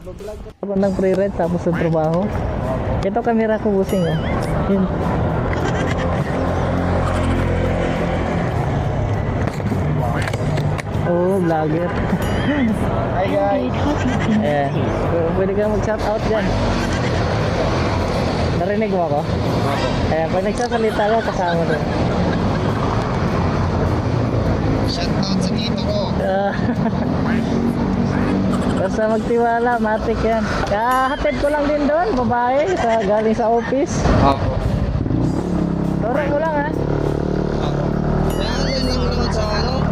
Ako ng pre-ride tapos sa trabaho. Ito kamera ko busing oh. Yun. Oh, vlogger. Hi guys. Eh, pwede ka mag-shout out dyan. Narinig mo ako? Eh, pag nagsasalita ka, kasama doon. Shout out sa tito ko. Basta magtiwala, matik yan. Kahatid ko lang din doon, babae, galing sa office. Opo. Turo mo lang ha. Opo. Kaya lang naman sa ano?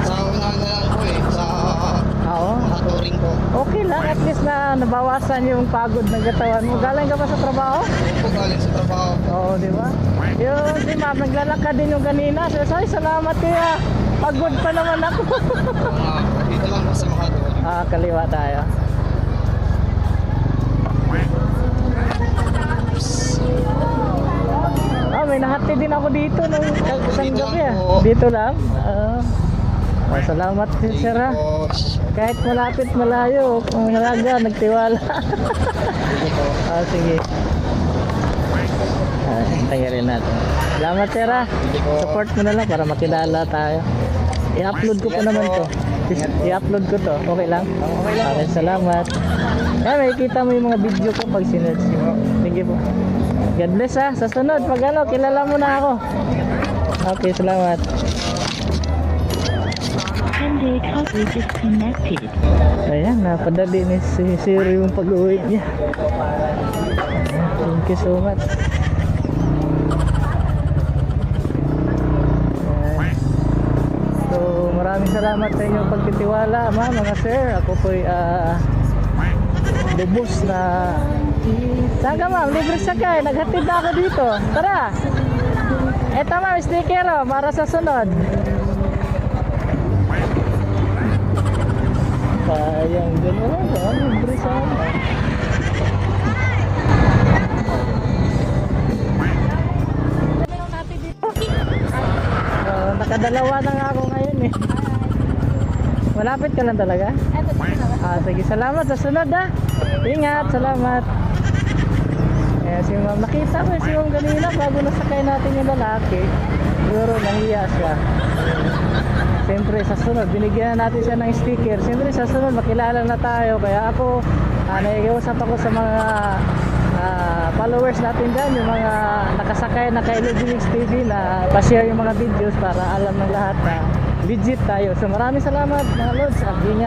Sa unahan na lang po eh. Sa Oo. touring ko. Okay lang, at least na nabawasan yung pagod ng katawan mo. Galing ka ba sa trabaho? Opo, galing sa trabaho. Oo, di ba? Yung si Ma'am, naglalakad din yung kanina. Say, salamat kuya. Pagod pa naman ako. Dito lang po sa Makador. Kaliwa tayo. May nahati din ako dito nung isang gabi Dito lang? Salamat sir ha. Kahit malapit malayo, kung halaga, nagtiwala. Sige. Tanggalin natin. Salamat sir ha. Support mo na lang para makilala tayo. I-upload ko pa naman to. I-upload ko to. Okay lang? Okay lang. Okay, salamat. May kita mo yung mga video ko pag sinerge mo. Sige po. God bless ha. Sa sunod, pag ano, kilala mo na ako. Okay, salamat. Ayan, napadali ni si Siri yung pag-uwi niya. Thank you so much. So, maraming salamat sa inyong pagtitiwala, mga sir. Ako po'y lubos na Saka ma'am, libre sakay. Naghatid na ako dito. Tara. Eto ma'am, sticker para sa sunod. Sayang din mo lang. Libre sana. Nakadalawa na nga ako ngayon eh. Malapit ka lang talaga? Sige, salamat sa sunod ha. Ingat, salamat. Si ma'am, nakita ko si ma'am kanina bago nasakay natin yung lalaki. Siguro nahiya siya. Siyempre sa sunod, binigyan natin siya ng sticker. Siyempre sa sunod, makilala na tayo. Kaya ako, naikiusap ako sa mga followers natin dyan, yung mga nakasakay na kay Ludwig TV na pa-share yung mga videos para alam ng lahat na legit tayo. So maraming salamat mga Lods. Ingat.